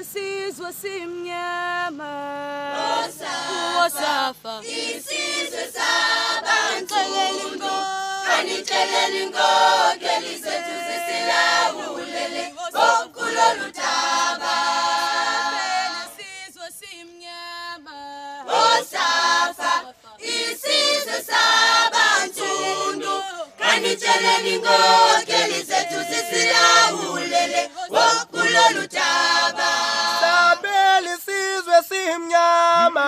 isizwe simnyama wosafa isizwe sabantu kanitshelele inkokeli zethu zisilawulele kulolu daba isizwe simnyama wosafa isizwe sabansundu kanitshelele inkokeli zethu zisilawulele kulolu daba sabela isizwe simnyama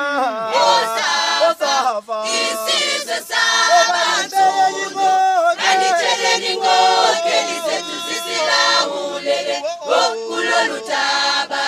wosafa isizwe sabansundu kanitshelele inkokeli zethu zisilawulele kulolu daba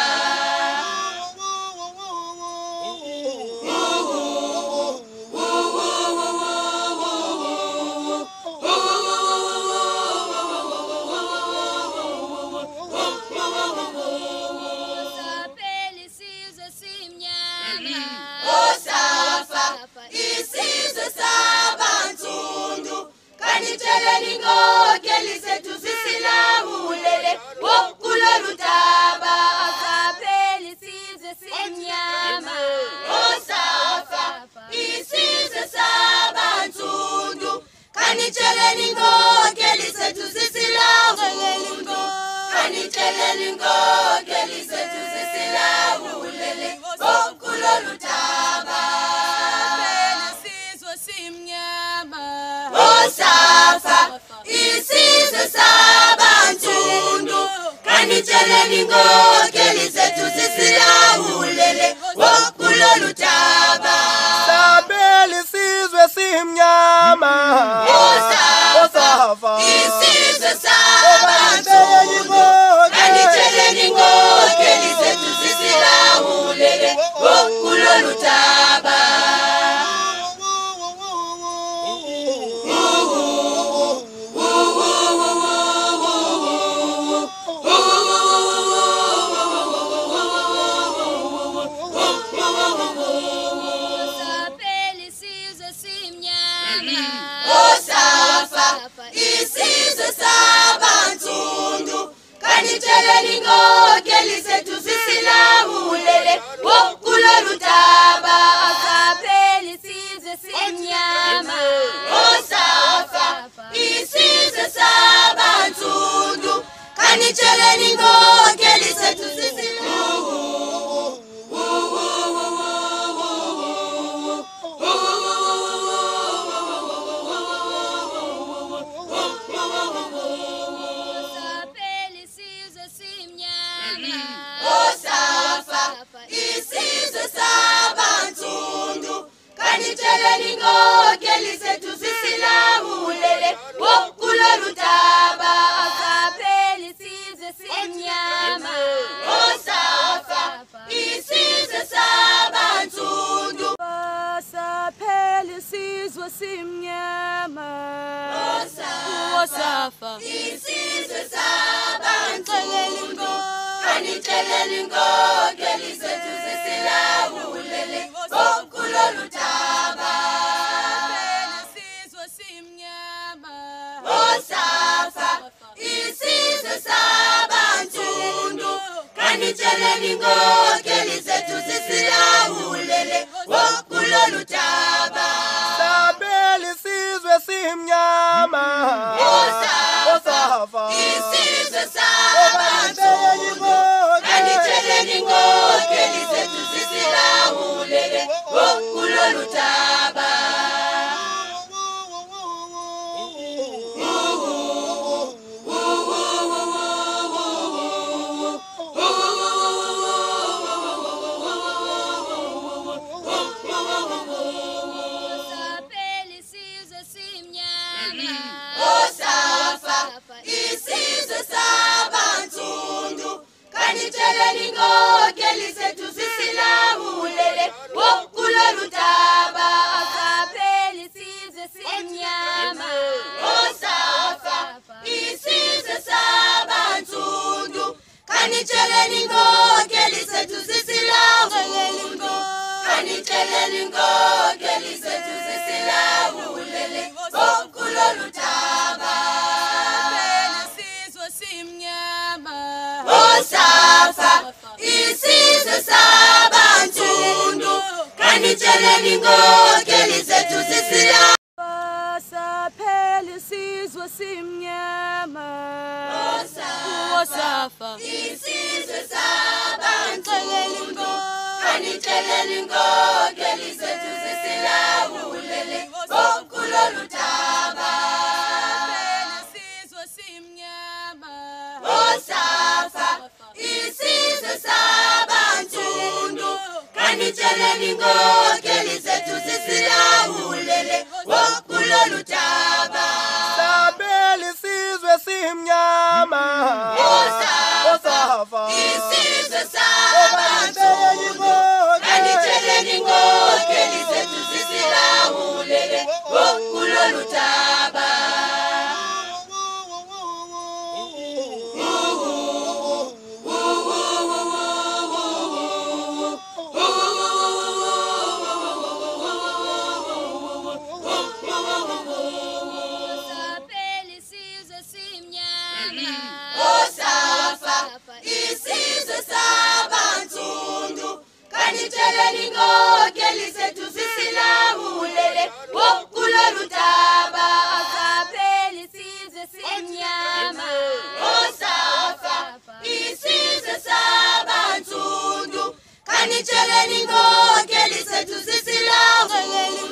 isizwe sabansundu kanitshelele inkokeli zethu zisilawulele kulolu daba saphela isizwe simnyama wosafa isizwe sabansundu kanitshelele inkokeli zethu zisilawulele kanitshelele inkokeli zethu zisilawulele kulolu daba wosafa isizwe sabansundu kanitshelele inkokeli zethu zisilawulele kulolu daba sabela isizwe simnyama wosafa isizwe sabansundu kanitshelele inkokeli zethu zisilawulele kulolu daba wosafa isizwe sabansundu kanitshelele inkokeli zethu zisilawulele kulolu daba saphela isizwe simnyama wosafa isizwe sabansundu kanitshelele inkokeli zethu wosafa isizwe sabansundu kanitshelele inkokeli zethu zisilawulele kulolu daba saphela isizwe simnyama wosafa isizwe sabansundu saphela isizwe simnyama wosafa isizwe sabansundu kanitshelele inkokeli zethu zisilawulele kulolu daba wosafa isizwe sabansundu kanitshelele inkokeli zethu zisilawulele kulolu daba sabela isizwe simnyama wosafa isizwe sabansundu kanitshelele inkokeli zethu zisilawulele kulolu daba wosafa isizwe sabansundu kanitshelele inkokeli zethu zisilawulele kulolu daba saphela isizwe simnyama wosafa isizwe sabansundu kanitshelele inkokeli zethu zisilawulele kanitshelele inkokeli zethu zisilawulele kulolu daba wosafa isizwe kanitsheleni inkokeli zethu zisilawu. Saphela isizwe simnyama. Wosafa Isizwe sabansundu kanitsheleni inkokeli zethu zisilawulele kulolu daba. isizwe simnyama. Wosafa isizwe sabansundu kanitsheleni inkokeli zethu zisilawulele kulolu daba. Sabela isizwe simnyama. Wosafa Isizwe sabansundu kanitsheleni inkokeli zethu zisilawulele kulolu daba. Saphela isizwe simnyama. Wosafa isizwe sabansundu kanitsheleni inkokeli zethu zisilawulele kulolu daba. Saphela isizwe simnyama. Wosafa isizwe sabansundu kanitsheleni inkokeli zethu zisilawulele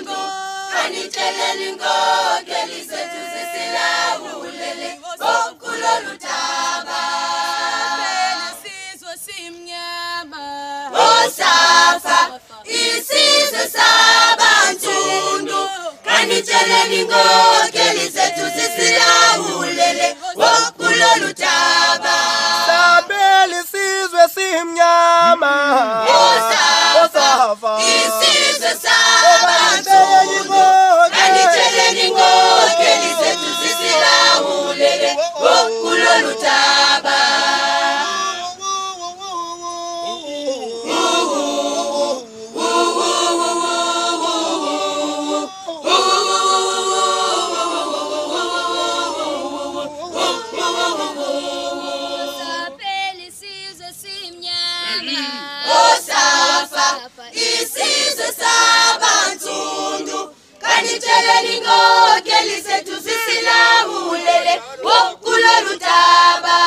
kanitsheleni inkokeli zethu zisilawulele kulolu daba. isizwe simnyama. Wosafa isizwe sabansundu kanitsheleni inkokeli zethu zisilawulele kulolu daba. Sabela isizwe simnyama. Wosafa Isizwe sabansundu kanitsheleni inkokeli zethu zisilawulele kulolu daba. Saphela isizwe simnyama. Wosafa isizwe sabansundu kanitsheleni inkokeli zethu zisilawulele kulolu daba.